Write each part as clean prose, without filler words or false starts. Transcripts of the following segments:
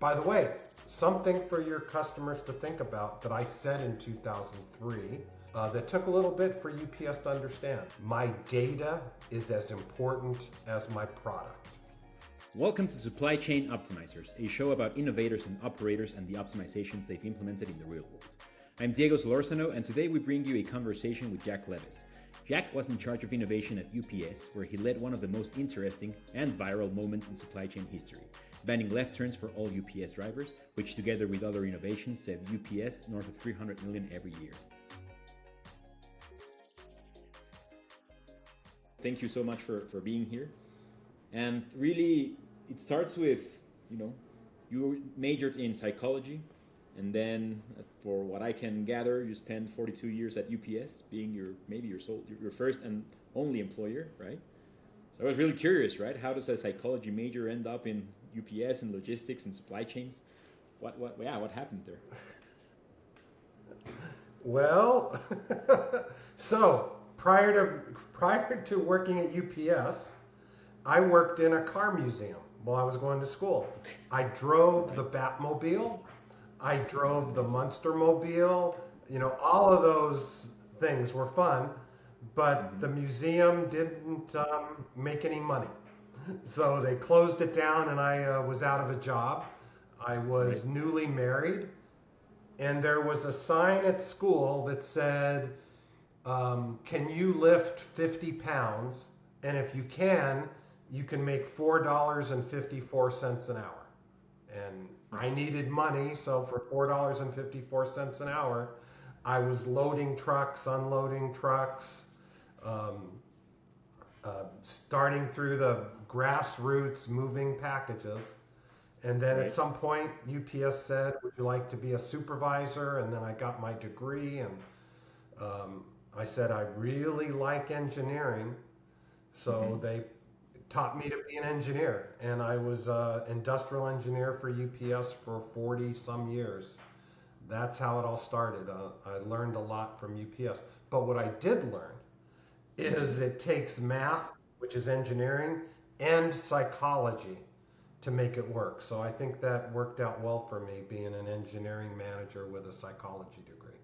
By the way, something for your customers to think about that I said in 2003 that took a little bit for UPS to understand. My data is as important as my product. Welcome to Supply Chain Optimizers, a show about innovators and operators and the optimizations they've implemented in the real world. I'm Diego Solorzano, and today we bring you a conversation with Jack Levis. Jack was in charge of innovation at UPS, where he led one of the most interesting and viral moments in supply chain history, banning left turns for all UPS drivers, which together with other innovations saved UPS north of $300 million every year. Thank you so much for being here. And really, it starts with, you majored in psychology, and then, for what I can gather, you spent 42 years at UPS, being your first and only employer, right? So I was really curious, right? How does a psychology major end up in UPS and logistics and supply chains? What happened there? Well, so prior to working at UPS, I worked in a car museum while I was going to school. I drove the Batmobile. I drove the Munstermobile. All of those things were fun, but the museum didn't make any money. So they closed it down, and I was out of a job. I was newly married, and there was a sign at school that said, can you lift 50 pounds? And if you can make $4.54 an hour. And I needed money, so for $4.54 an hour, I was loading trucks, unloading trucks, starting through the grassroots, moving packages. And then at some point, UPS said, would you like to be a supervisor? And then I got my degree, and I said, I really like engineering. So they taught me to be an engineer, and I was an industrial engineer for UPS for 40 some years. That's how it all started. I learned a lot from UPS. But what I did learn is it takes math, which is engineering, and psychology to make it work. So I think that worked out well for me, being an engineering manager with a psychology degree.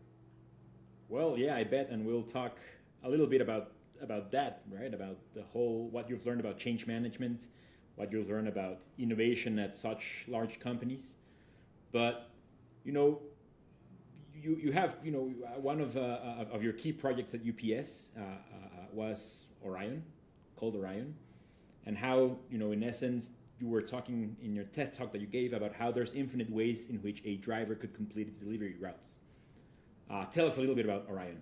Well, yeah, I bet, and we'll talk a little bit about that, right? About the whole, what you've learned about change management, what you've learned about innovation at such large companies. But, you have, one of your key projects at UPS was called Orion, and how, in essence, you were talking in your TED talk that you gave about how there's infinite ways in which a driver could complete its delivery routes. Tell us a little bit about Orion.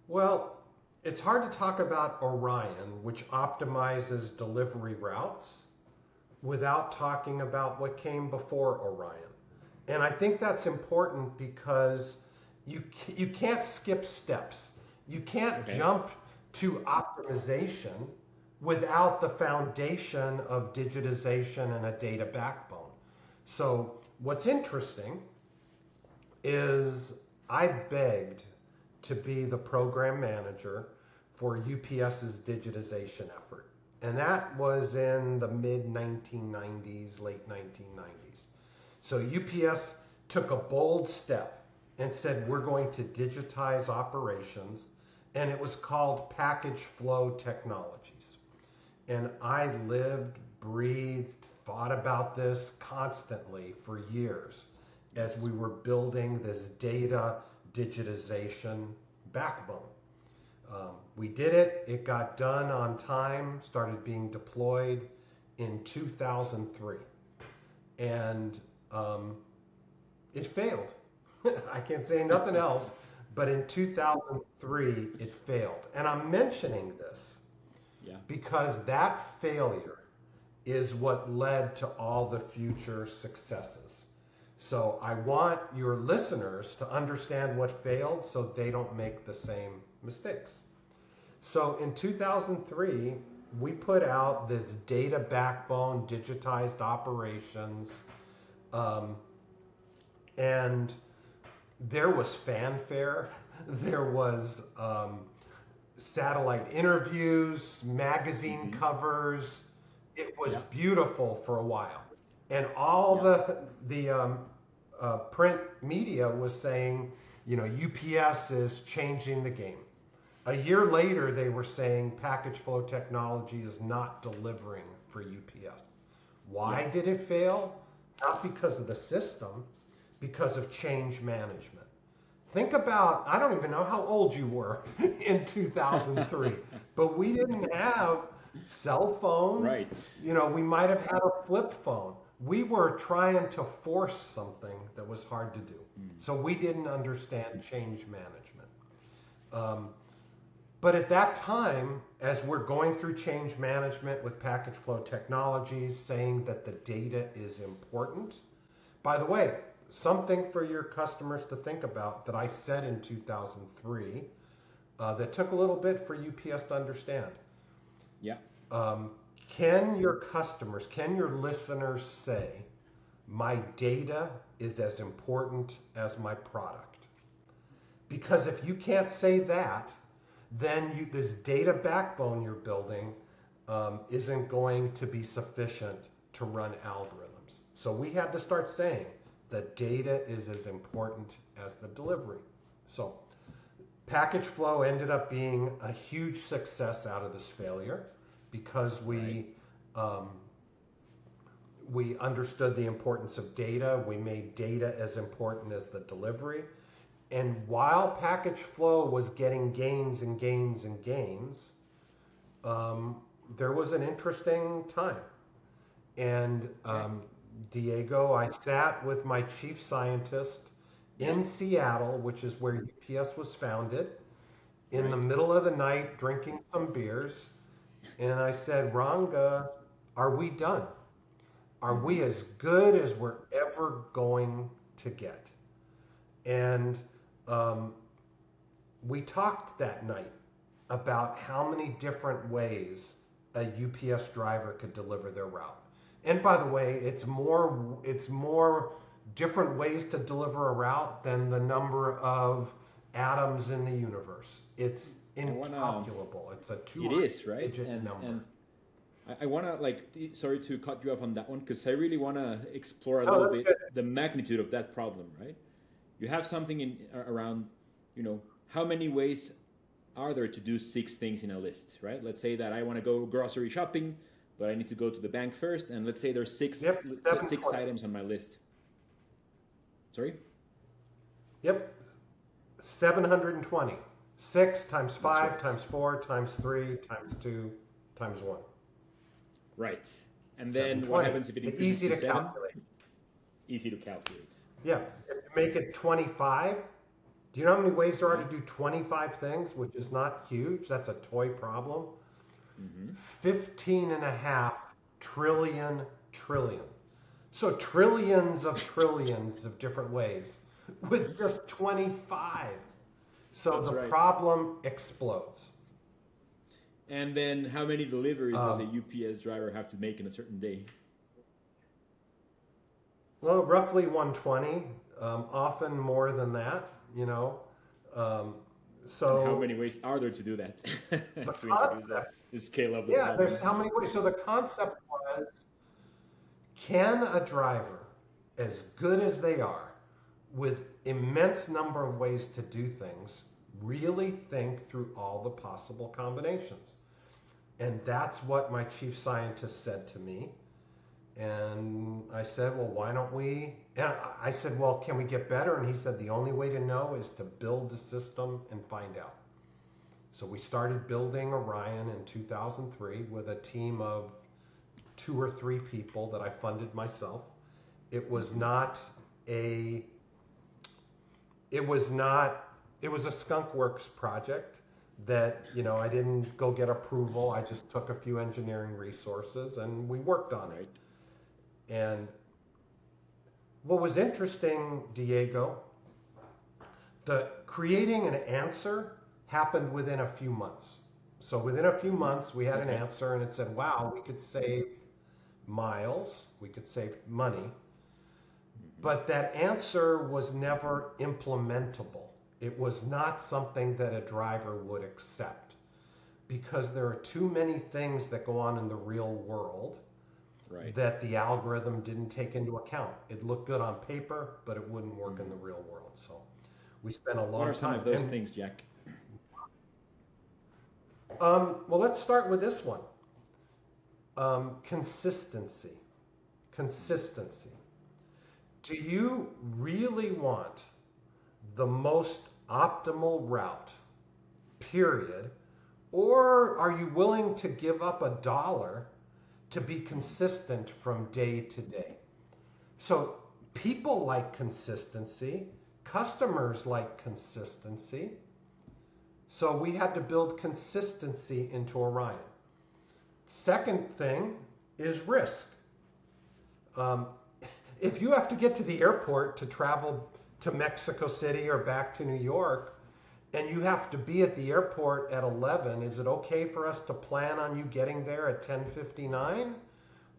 Well, it's hard to talk about Orion, which optimizes delivery routes, without talking about what came before Orion. And I think that's important because you can't skip steps. You can't jump to optimization without the foundation of digitization and a data backbone. So what's interesting is I begged to be the program manager for UPS's digitization effort. And that was in the mid-1990s, late 1990s. So UPS took a bold step and said, we're going to digitize operations, and it was called Package Flow Technologies. And I lived, breathed, thought about this constantly for years as we were building this data digitization backbone. We did it. It got done on time, started being deployed in 2003. And it failed. I can't say nothing else, but in 2003, it failed. And I'm mentioning this because that failure is what led to all the future successes. So I want your listeners to understand what failed so they don't make the same mistakes. So in 2003, we put out this data backbone, digitized operations, and there was fanfare, there was satellite interviews, magazine covers. It was beautiful for a while. and all Yeah. the print media was saying, UPS is changing the game. A year later, they were saying package flow technology is not delivering for UPS. Yeah. Why did it fail? Not because of the system, because of change management. Think about, I don't even know how old you were in 2003, but we didn't have cell phones. Right. We might have had a flip phone. We were trying to force something that was hard to do. Mm. So we didn't understand change management. Um, but at that time, as we're going through change management with package flow technologies, saying that the data is important. By the way, something for your customers to think about that I said in 2003 that took a little bit for UPS to understand. Yeah. Um, can your listeners say, my data is as important as my product? Because if you can't say that, then this data backbone you're building isn't going to be sufficient to run algorithms. So we had to start saying the data is as important as the delivery. So package flow ended up being a huge success out of this failure because Right. we understood the importance of data. We made data as important as the delivery. And while package flow was getting gains and gains and gains, there was an interesting time. And Okay. Diego, I sat with my chief scientist Yeah. in Seattle, which is where UPS was founded, in the Right. middle of the night drinking some beers. And I said, Ranga, are we done? Are Mm-hmm. we as good as we're ever going to get? And um, we talked that night about how many different ways a UPS driver could deliver their route. And by the way, it's more different ways to deliver a route than the number of atoms in the universe. It's I wanna. incalculable. It's a It is, right? 200-digit And number. I wanna like. Sorry to cut you off on that one because I really wanna explore a No, little that's bit good. the magnitude of that problem, right? You have something in around, how many ways are there to do six things in a list, right? Let's say that I want to go grocery shopping, but I need to go to the bank first, and let's say there's Yep, six 720. items on my list. Sorry, Yep, 720. 6 times that's 5 right, times 4 times 3 times 2 times 1. right. And then what 720. happens if it increases Easy to to seven? calculate. Easy to calculate. Yeah, if you make it 25, do you know how many ways there are Yeah. to do 25 things, which is not huge? That's a toy problem. Mm-hmm. 15 and a half trillion. So trillions of different ways with just 25. So That's the right. problem explodes. And then how many deliveries does a Um, UPS driver have to make in a certain day? well, roughly 120, often more than that, Um, And how so many ways are there to do that? the To introduce concept, the scale of the yeah, problem. there's how many ways. So the concept was, can a driver, as good as they are, with immense number of ways to do things, really think through all the possible combinations? And that's what my chief scientist said to me. And I said, well, why don't we? And I said, well, can we get better? And he said, the only way to know is to build the system and find out. So we started building Orion in 2003 with a team of 2 or 3 people that I funded myself. It was Mm-hmm. not a, it was not, it was a skunk works project that, I didn't go get approval. I just took a few engineering resources and we worked on it. Right. And what was interesting, Diego, the creating an answer happened within a few months. So within a few months, we had an Okay. answer, and it said, "Wow, we could save miles, we could save money," Mm-hmm. but that answer was never implementable. It was not something that a driver would accept because there are too many things that go on in the real world Right. that the algorithm didn't take into account. It looked good on paper, but it wouldn't work in the real world. So we spent a What are long some time. of those things, Jack? Well, let's start with this one. Consistency. Consistency. Do you really want the most optimal route, period? Or are you willing to give up $1 to be consistent from day to day? So people like consistency, customers like consistency. So we had to build consistency into Orion. Second thing is risk. Um, if you have to get to the airport to travel to Mexico City or back to New York, and you have to be at the airport at 11, is it okay for us to plan on you getting there at 10:59?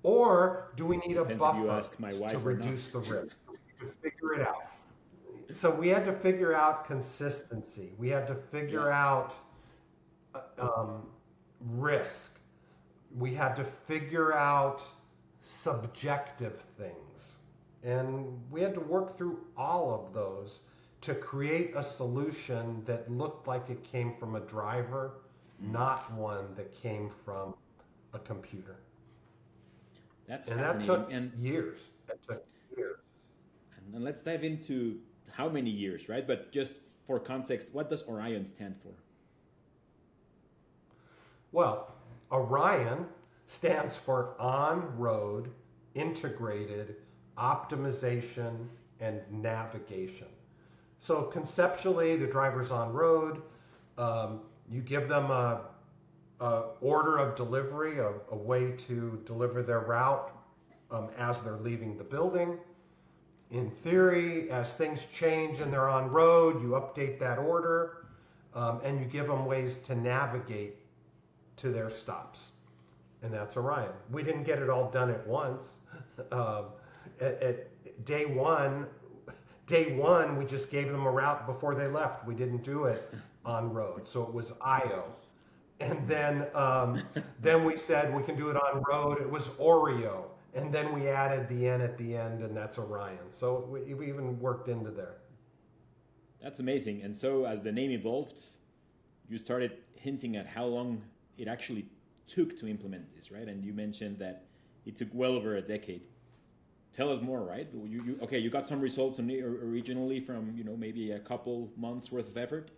Or do we need a Depends if you buffer ask my to wife or not. reduce the risk? To figure it out. So we had to figure out consistency. We had to figure Yeah. out risk. We had to figure out subjective things. And we had to work through all of those to create a solution that looked like it came from a driver, not one that came from a computer. That's And that fascinating. took years. That took years. And let's dive into how many years, right? But just for context, what does Orion stand for? Well, Orion stands for On-Road Integrated Optimization and Navigation. So conceptually, the driver's on road. You give them a order of delivery, a way to deliver their route as they're leaving the building. In theory, as things change and they're on road, you update that order and you give them ways to navigate to their stops. And that's Orion. We didn't get it all done at once. At day one, we just gave them a route before they left. We didn't do it on road. So it was IO. And then we said we can do it on road. It was Oreo. And then we added the N at the end, and that's Orion. So we even worked into there. That's amazing. And so as the name evolved, you started hinting at how long it actually took to implement this, right? And you mentioned that it took well over a decade. Tell us more, right? You got some results originally from maybe a couple months worth of effort,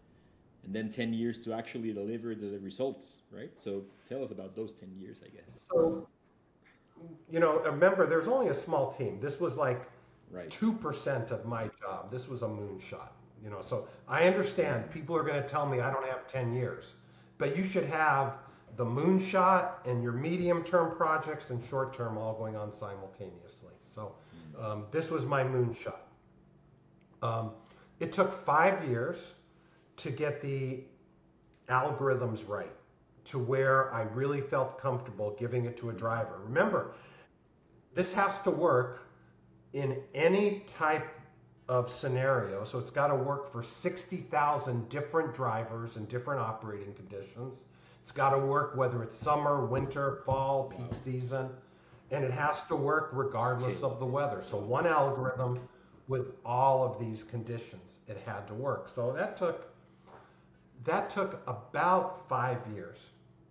and then 10 years to actually deliver the results, right? So tell us about those 10 years, I guess. So remember, there's only a small team. This was like 2% of my job. This was a moonshot. So I understand people are going to tell me I don't have 10 years, but you should have the moonshot and your medium-term projects and short-term all going on simultaneously. So this was my moonshot. It took 5 years to get the algorithms right, to where I really felt comfortable giving it to a driver. Remember, this has to work in any type of scenario. So it's got to work for 60,000 different drivers in different operating conditions. It's got to work whether it's summer, winter, fall, peak season, and it has to work regardless of the weather. So one algorithm with all of these conditions, it had to work. So that took about 5 years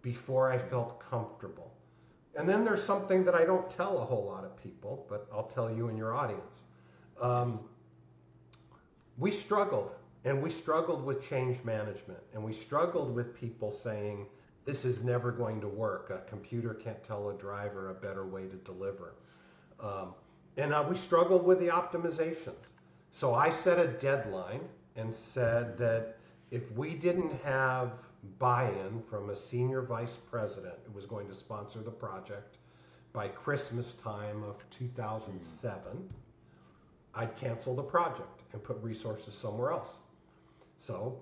before I felt comfortable. And then there's something that I don't tell a whole lot of people, but I'll tell you and your audience. We struggled, and we struggled with change management, and we struggled with people saying, this is never going to work. A computer can't tell a driver a better way to deliver. And we struggled with the optimizations. So I set a deadline and said that if we didn't have buy-in from a senior vice president who was going to sponsor the project by Christmas time of 2007, I'd cancel the project and put resources somewhere else. So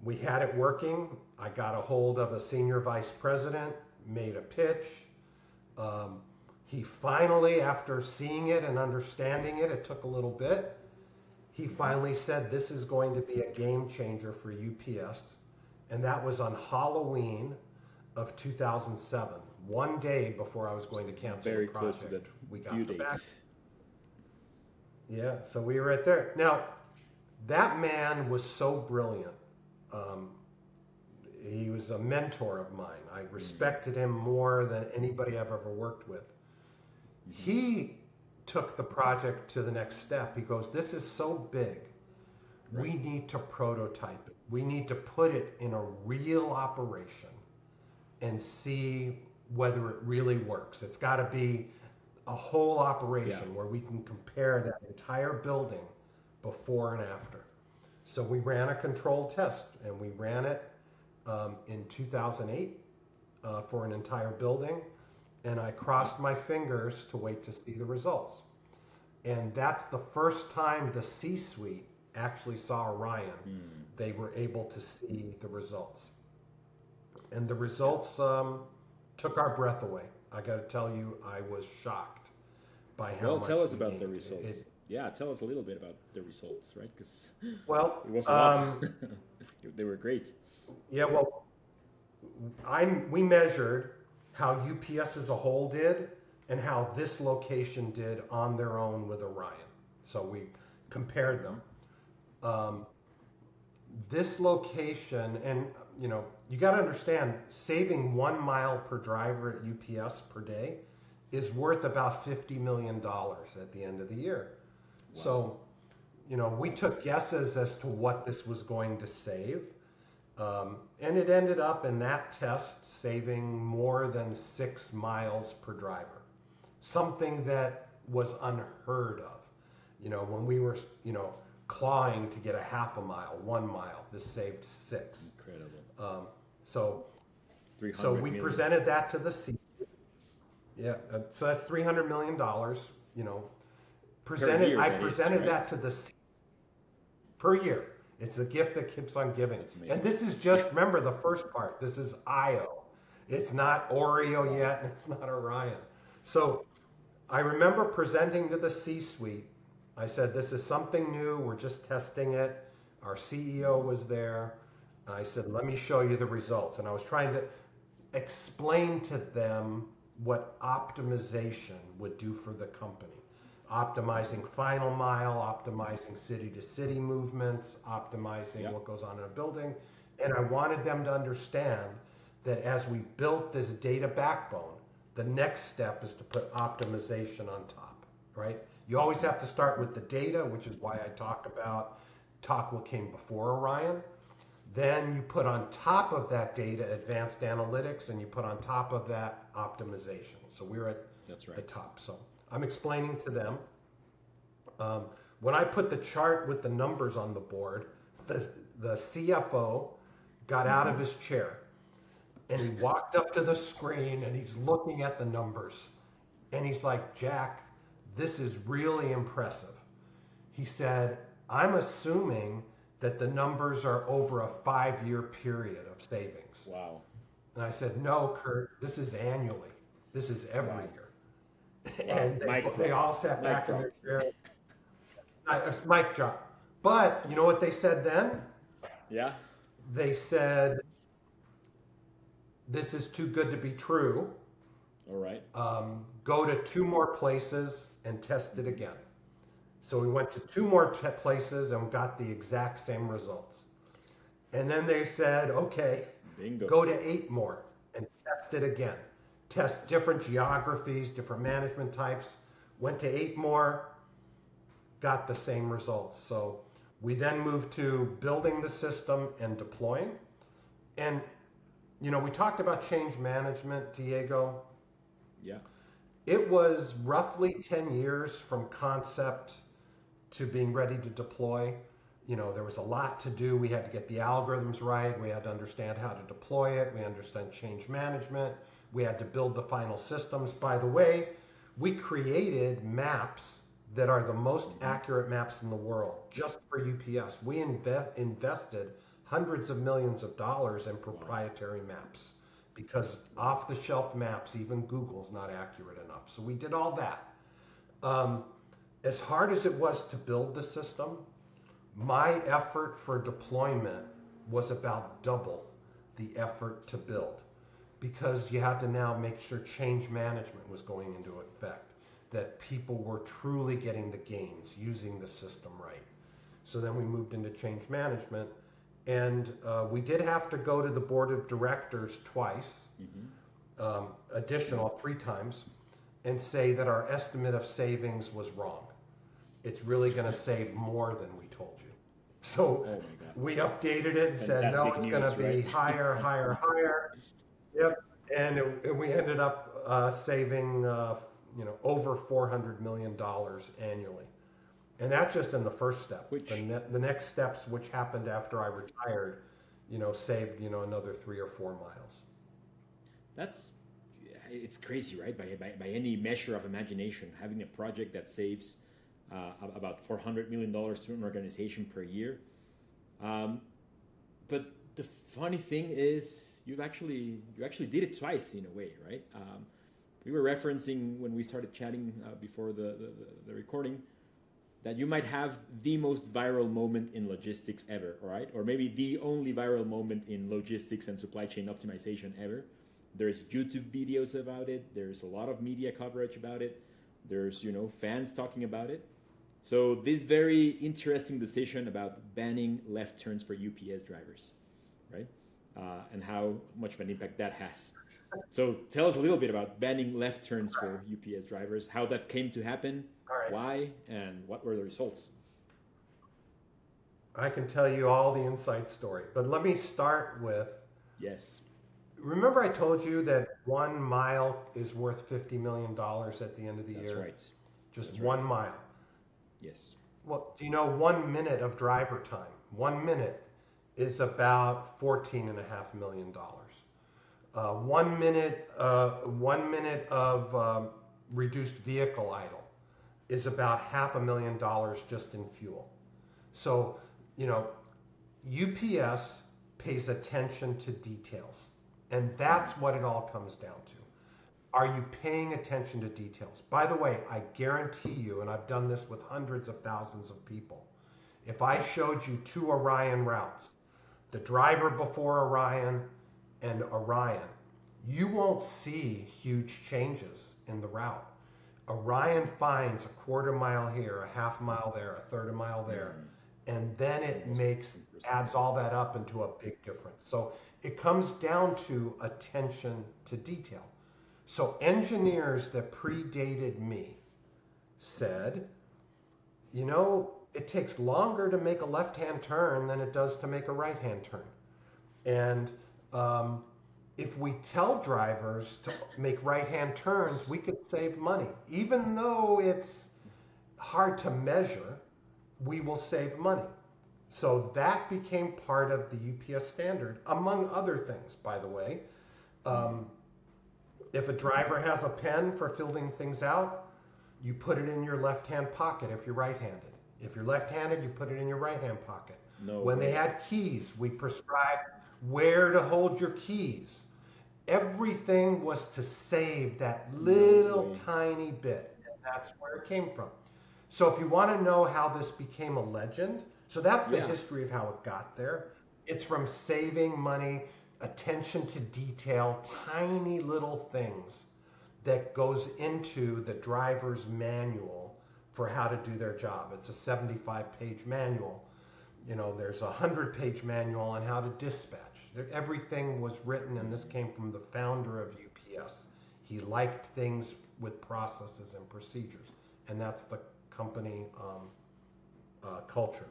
we had it working. I got a hold of a senior vice president, made a pitch. He finally, after seeing it and understanding it, it took a little bit, he finally said, this is going to be a game changer for UPS. And that was on Halloween of 2007. one day before I was going to cancel Very the close to project. that We got due the date. back. Yeah, so we were right there. Now, that man was so brilliant. Um, he was a mentor of mine. I respected him more than anybody I've ever worked with. He took the project to the next step. He goes, this is so big. We Right. need to prototype it. We need to put it in a real operation and see whether it really works. It's got to be a whole operation where we can compare that entire building before and after. So we ran a controlled test, and we ran it in 2008 for an entire building, and I crossed my fingers to wait to see the results. And that's the first time the C-suite actually saw Orion. They were able to see the results. And the results took our breath away. I got to tell you, I was shocked by how Well, much tell us we about the gained. results. Yeah, tell us a little bit about the results, right? Because Well, it was a lot. They were great. yeah, well, we measured how UPS as a whole did and how this location did on their own with Orion. So we compared them. Um, this location, and you got to understand, saving 1 mile per driver at UPS per day is worth about $50 million at the end of the year. Wow. So, we took guesses as to what this was going to save. And it ended up in that test saving more than 6 miles per driver, something that was unheard of. When we were, clawing to get a half a mile, 1 mile, this saved 6. Incredible. So 300 we million. presented that to the C. Yeah, so that's $300 million. year, I that is, presented right? that to the C per year. It's a gift that keeps on giving. That's amazing. And this is just, remember the first part. This is IO. It's not Oreo yet, and it's not Orion. So I remember presenting to the C-suite. I said, this is something new. We're just testing it. Our CEO was there. I said, let me show you the results. And I was trying to explain to them what optimization would do for the company. Optimizing final mile, optimizing city to city movements, optimizing what goes on in a building. And I wanted them to understand that as we built this data backbone, the next step is to put optimization on top, right? You always have to start with the data, which is why I talk what came before Orion. Then you put on top of that data advanced analytics, and you put on top of that optimization. So we're at the top. So I'm explaining to them. When I put the chart with the numbers on the board, the CFO got out of his chair, and he walked up to the screen, and he's looking at the numbers. And he's like, Jack, this is really impressive. He said, I'm assuming that the numbers are over a 5-year period of savings. Wow. And I said, no, Kurt, this is annually. This is every year. Wow. And they all sat back in drop. their chair. It's mic drop. But you know what they said then? Yeah. They said, this is too good to be true. All right. Go to 2 more places and test it again. So we went to 2 more places and got the exact same results. And then they said, okay, Bingo. go to 8 more and test it again. Test different geographies, different management types. Went to 8 more, got the same results. So we then moved to building the system and deploying. And, we talked about change management, Diego. Yeah. It was roughly 10 years from concept to being ready to deploy. There was a lot to do. We had to get the algorithms right. We had to understand how to deploy it. We understand change management. We had to build the final systems. By the way, we created maps that are the most accurate maps in the world just for UPS. We invested hundreds of millions of dollars in proprietary maps because off-the-shelf maps, even Google's not accurate enough. So we did all that. As hard as it was to build the system, my effort for deployment was about double the effort to build because you had to now make sure change management was going into effect, that people were truly getting the gains using the system right. So then we moved into change management, and we did have to go to the board of directors twice, additional 3 times, and say that our estimate of savings was wrong. It's really going to save more than we told you. So we updated it and said, no, it's going to be higher, higher, higher. Yep. And we ended up saving, over $400 million annually. And that's just in the first step. The next steps, which happened after I retired, saved, another 3 or 4 miles. It's crazy, right? By any measure of imagination, having a project that saves about $400 million to an organization per year. But the funny thing is, you actually did it twice in a way, right? We were referencing when we started chatting before the recording that you might have the most viral moment in logistics ever, right? Or maybe the only viral moment in logistics and supply chain optimization ever. There's YouTube videos about it. There's a lot of media coverage about it. There's, fans talking about it. So this very interesting decision about banning left turns for UPS drivers, right? And how much of an impact that has. So tell us a little bit about banning left turns for UPS drivers, how that came to happen, why, and what were the results? I can tell you all the inside story, but let me start with... Yes. Remember I told you that 1 mile is worth $50 million at the end of the year? That's right. Just 1 mile. Yes. Well, 1 minute of driver time, 1 minute is about $14.5 million. 1 minute, 1 minute of reduced vehicle idle is about $500,000 just in fuel. So, UPS pays attention to details, and that's what it all comes down to. Are you paying attention to details? By the way, I guarantee you, and I've done this with hundreds of thousands of people, if I showed you 2 Orion routes, the driver before Orion and Orion, you won't see huge changes in the route. Orion finds a 1/4 mile here, a 1/2 mile there, a 1/3 mile there, and then it adds all that up into a big difference. So it comes down to attention to detail. So engineers that predated me said, it takes longer to make a left-hand turn than it does to make a right-hand turn. And if we tell drivers to make right-hand turns, we could save money. Even though it's hard to measure, we will save money. So that became part of the UPS standard, among other things, by the way. If a driver has a pen for filling things out, you put it in your left-hand pocket if you're right-handed. If you're left-handed, you put it in your right-hand pocket. When they had keys, we prescribed where to hold your keys. Everything was to save that little tiny bit, and that's where it came from. So if you want to know how this became a legend, so that's the history of how it got there. It's from saving money, attention to detail, tiny little things that goes into the driver's manual for how to do their job. It's a 75-page manual. There's a 100-page manual on how to dispatch. Everything was written, and this came from the founder of UPS. He liked things with processes and procedures, and that's the company culture.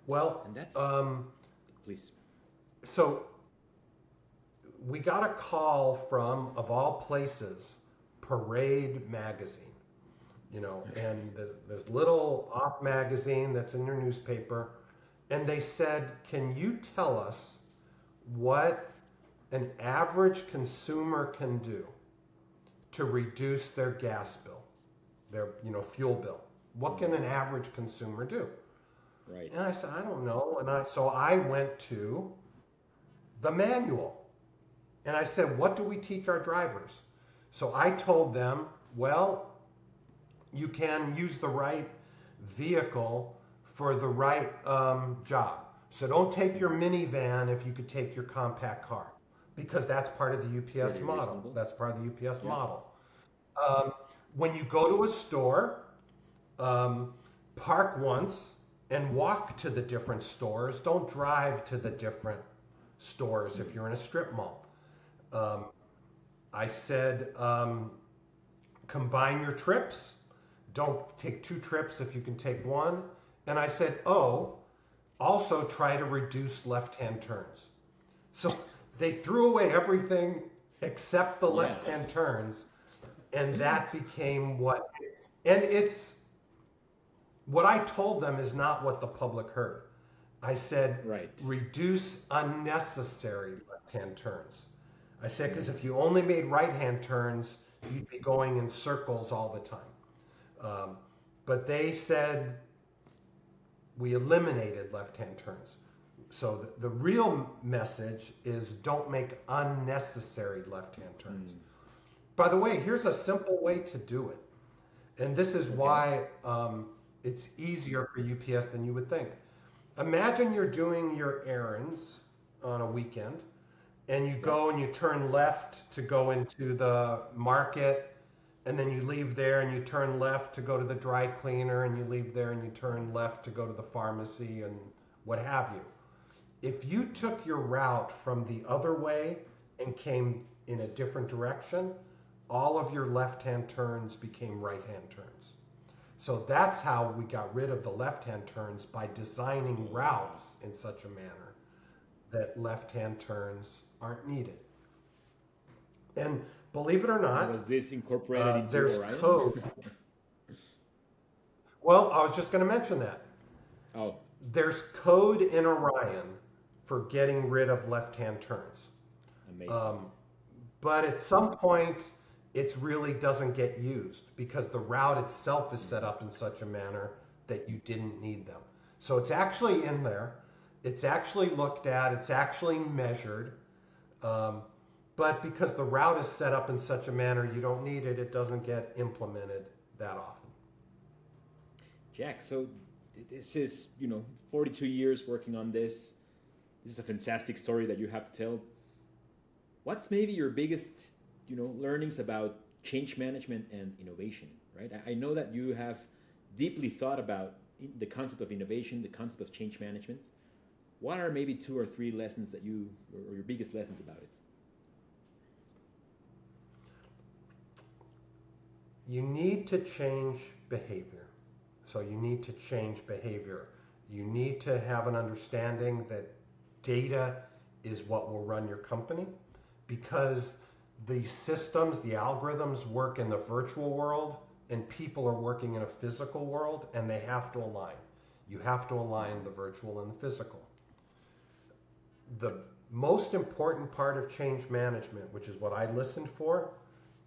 Well, and that's please. So we got a call from, of all places, Parade magazine, and this little off magazine that's in their newspaper, and they said, can you tell us what an average consumer can do to reduce their gas bill, their fuel bill? What can an average consumer do? Right. And I said, I don't know. And so I went to the manual, and I said, what do we teach our drivers? So I told them, well, you can use the right vehicle for the right job. So don't take your minivan if you could take your compact car. because that's part of the UPS Pretty model. reasonable. That's part of the UPS Yeah. model. Um, when you go to a store, um, park once and walk to the different stores. Don't drive to the different stores if you're in a strip mall. Um, I said, combine your trips. Don't take two trips if you can take one. And I said, oh, also try to reduce left-hand turns. So they threw away everything except the Yeah. left-hand turns, and that became what. And it's what I told them is not what the public heard. I said, Right. reduce unnecessary left-hand turns. I said, because if you only made right-hand turns, you'd be going in circles all the time. But they said we eliminated left-hand turns. So the real message is don't make unnecessary left-hand turns. By the way, here's a simple way to do it. And this is Okay. why it's easier for UPS than you would think. Imagine you're doing your errands on a weekend and you go and you turn left to go into the market, and then you leave there and you turn left to go to the dry cleaner, and you leave there and you turn left to go to the pharmacy and what have you. If you took your route from the other way and came in a different direction, all of your left-hand turns became right-hand turns. So that's how we got rid of the left-hand turns, by designing routes in such a manner that left-hand turns aren't needed. And believe it or not, Was this incorporated into there's Orion? code. Well, I was just going to mention that. Oh, There's code in Orion for getting rid of left-hand turns. amazing. But at some point, it really doesn't get used because the route itself is set up in such a manner that you didn't need them. So it's actually in there. It's actually looked at. It's actually measured. But because the route is set up in such a manner you don't need it, it doesn't get implemented that often. Jack, so this is, 42 years working on this. This is a fantastic story that you have to tell. What's maybe your biggest, learnings about change management and innovation, right? I know that you have deeply thought about the concept of innovation, the concept of change management. What are maybe 2 or 3 lessons that or your biggest lessons about it? You need to change behavior. So you need to change behavior. You need to have an understanding that data is what will run your company, because the systems, the algorithms work in the virtual world and people are working in a physical world, and they have to align. You have to align the virtual and the physical. The most important part of change management, which is what I listened for,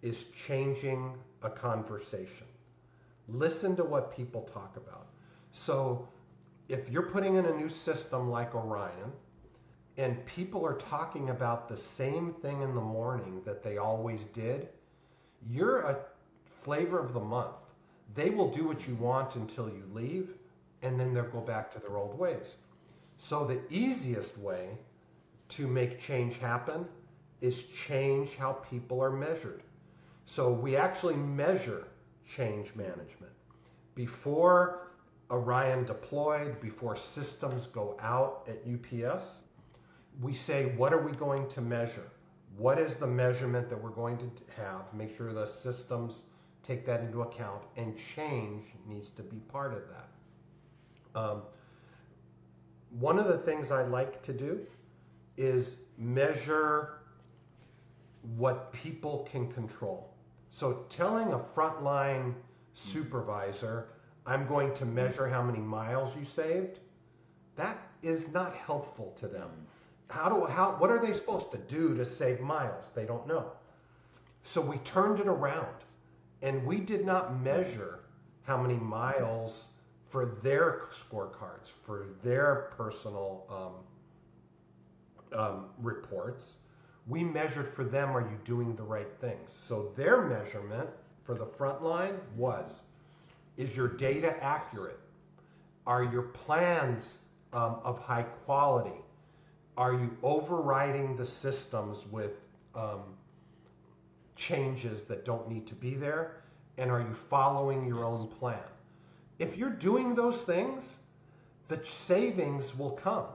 is changing a conversation. Listen to what people talk about. So if you're putting in a new system like Orion, and people are talking about the same thing in the morning that they always did, you're a flavor of the month. They will do what you want until you leave, and then they'll go back to their old ways. So the easiest way to make change happen is change how people are measured. So we actually measure change management. Before Orion deployed, before systems go out at UPS, we say, what are we going to measure? What is the measurement that we're going to have? Make sure the systems take that into account, and change needs to be part of that. One of the things I like to do is measure what people can control. So telling a frontline supervisor, I'm going to measure how many miles you saved, that is not helpful to them. What are they supposed to do to save miles? They don't know. So we turned it around, and we did not measure how many miles for their scorecards, for their personal reports. We measured for them, are you doing the right things? So their measurement for the front line was, is your data accurate? Are your plans of high quality? Are you overriding the systems with um, changes that don't need to be there? And are you following your Yes. own plan? If you're doing those things, the savings will come.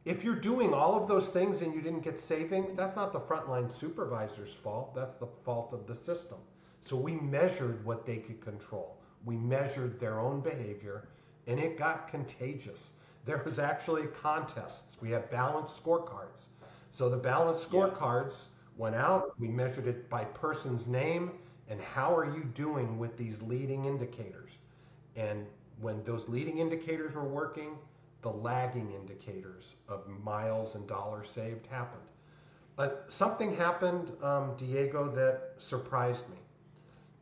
If you're doing all of those things and you didn't get savings, that's not the frontline supervisor's fault. That's the fault of the system. So we measured what they could control. We measured their own behavior, and it got contagious. There was actually contests. We had balanced scorecards. So the balanced Yeah. scorecards went out. We measured it by person's name and how are you doing with these leading indicators. And when those leading indicators were working, the lagging indicators of miles and dollars saved happened. Something happened, Diego, that surprised me.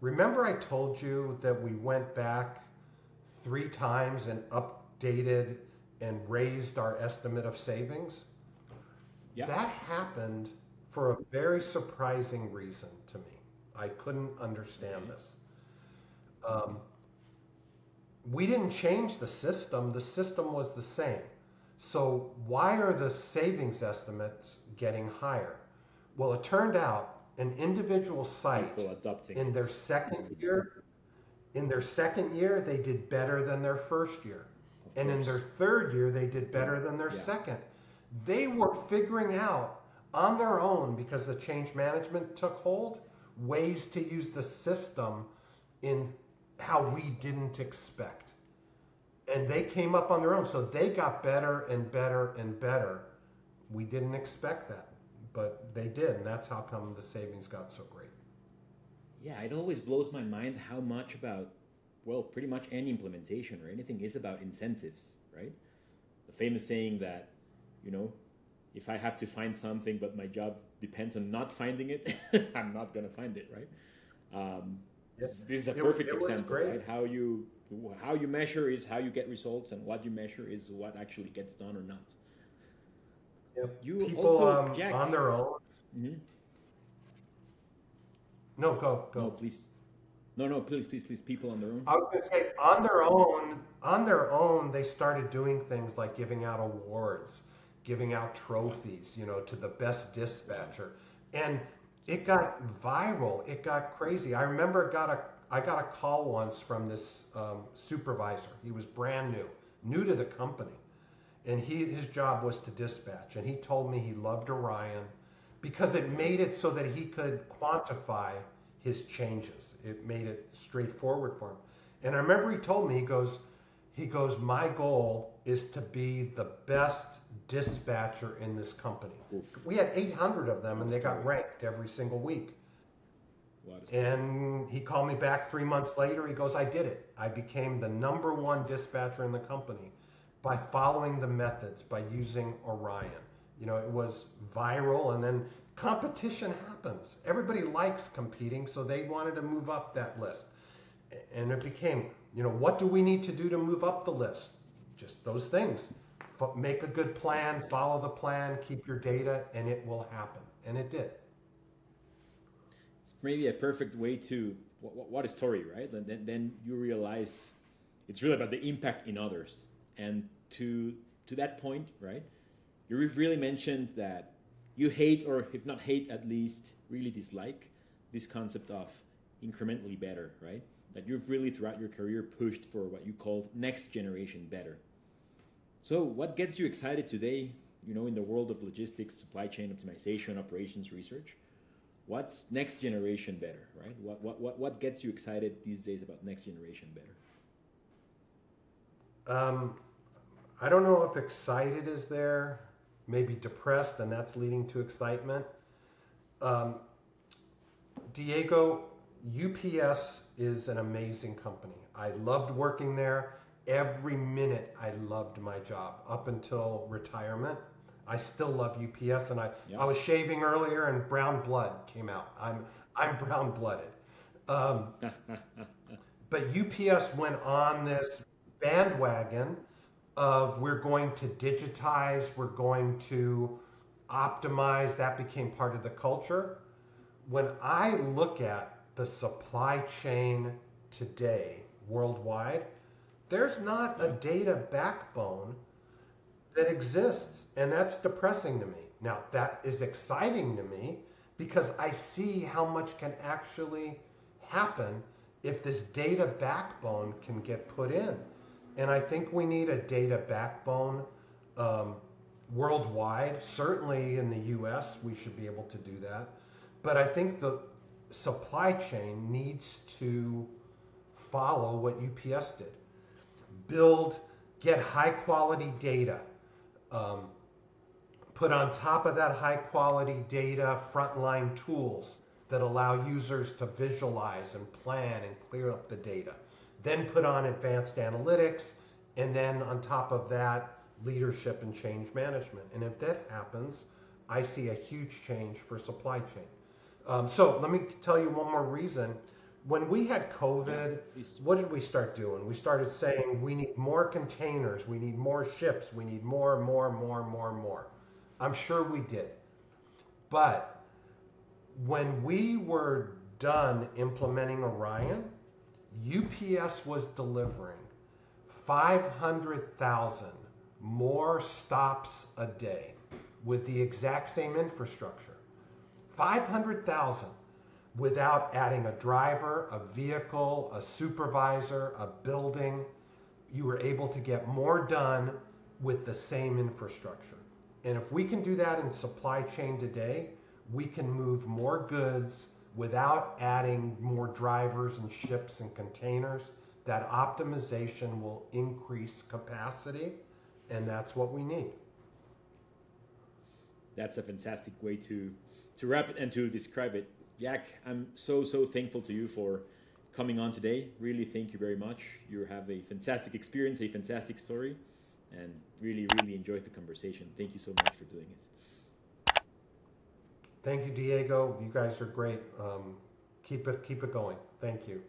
Remember, I told you that we went back 3 times and updated and raised our estimate of savings? Yeah. That happened for a very surprising reason to me. I couldn't understand Okay. this. Um, we didn't change the system was the same. So why are the savings estimates getting higher? Well, it turned out an individual site People adopting in it. their second year, they did better than their first year. Of And in their course. third year, they did better than their Yeah. second. They were figuring out on their own, because the change management took hold, ways to use the system in how we didn't expect. And they came up on their own. So they got better and better and better. We didn't expect that, but they did. And that's how come the savings got so great. Yeah, it always blows my mind how much about, well, pretty much any implementation or anything is about incentives, right? The famous saying that, you know, if I have to find something but my job depends on not finding it, I'm not going to find it, right? Yeah. This is a It, perfect it was example, great. right? How you measure is how you get results, and what you measure is what actually gets done or not. Yep. You People also, Jack. on their own. Mhm. No, go, No, go. please. No, no, please, please, please. People on their own. I was going to say on their own, they started doing things like giving out awards, giving out Wow, trophies, to the best wow. dispatcher, and it got viral. It got crazy. I remember I got a call once from this supervisor. He was brand new to the company, and his job was to dispatch. And he told me he loved Orion because it Wow. made it so that he could quantify his changes. It made it straightforward for him. And I remember he told me, my goal is to be the best dispatcher in this company. Oof. We had 800 of them, What and a they got story. ranked every single week. What a story. And he called me back 3 months later. He goes, I did it. I became the number one dispatcher in the company by following the methods, by using Orion. It was viral, and then competition happens. Everybody likes competing, so they wanted to move up that list. And it became, what do we need to do to move up the list? Just those things. Make a good plan, Exactly. follow the plan, keep your data, and it will happen. And it did. It's maybe a perfect way to what a story, right? And then you realize it's really about the impact in others. And to that point, right? You've really mentioned that you hate, or if not hate, at least really dislike this concept of incrementally better, right? That you've really throughout your career pushed for what you called next generation better. So, what gets you excited today, in the world of logistics, supply chain optimization, operations research? What's next generation better, right? What gets you excited these days about next generation better? Um, I don't know if excited is there, maybe depressed, and that's leading to excitement. Um, Diego, UPS is an amazing company. I loved working there. Every minute I loved my job up until retirement. I still love UPS, and I Yeah. was shaving earlier and brown blood came out. I'm brown blooded. Um, but UPS went on this bandwagon of we're going to digitize, we're going to optimize. That became part of the culture. When I look at the supply chain today worldwide, there's not a Yeah. data backbone that exists, and that's depressing to me. Now, that is exciting to me because I see how much can actually happen if this data backbone can get put in. And I think we need a data backbone um, worldwide. Certainly in the US, we should be able to do that. But I think the supply chain needs to follow what UPS did, build, get high quality data, um, put on top of that high quality data frontline tools that allow users to visualize and plan and clear up the data. Then put on advanced analytics, and then on top of that, leadership and change management. And if that happens, I see a huge change for supply chain. So let me tell you one more reason. When we had Yeah, COVID, please. what did we start doing? We started saying we need more containers, we need more ships, we need more, more, more, more, more. I'm sure we did. But when we were done implementing Orion, UPS was delivering 500,000 more stops a day with the exact same infrastructure. 500,000 without adding a driver, a vehicle, a supervisor, a building. You were able to get more done with the same infrastructure. And if we can do that in supply chain today, we can move more goods without adding more drivers and ships and containers. That optimization will increase capacity, and that's what we need. That's a fantastic way to wrap it and to describe it. Jack, I'm so thankful to you for coming on today. Really, thank you very much. You have a fantastic experience, a fantastic story, and really enjoyed the conversation. Thank you so much for doing it. Thank you, Diego. You guys are great. Keep it going. Thank you.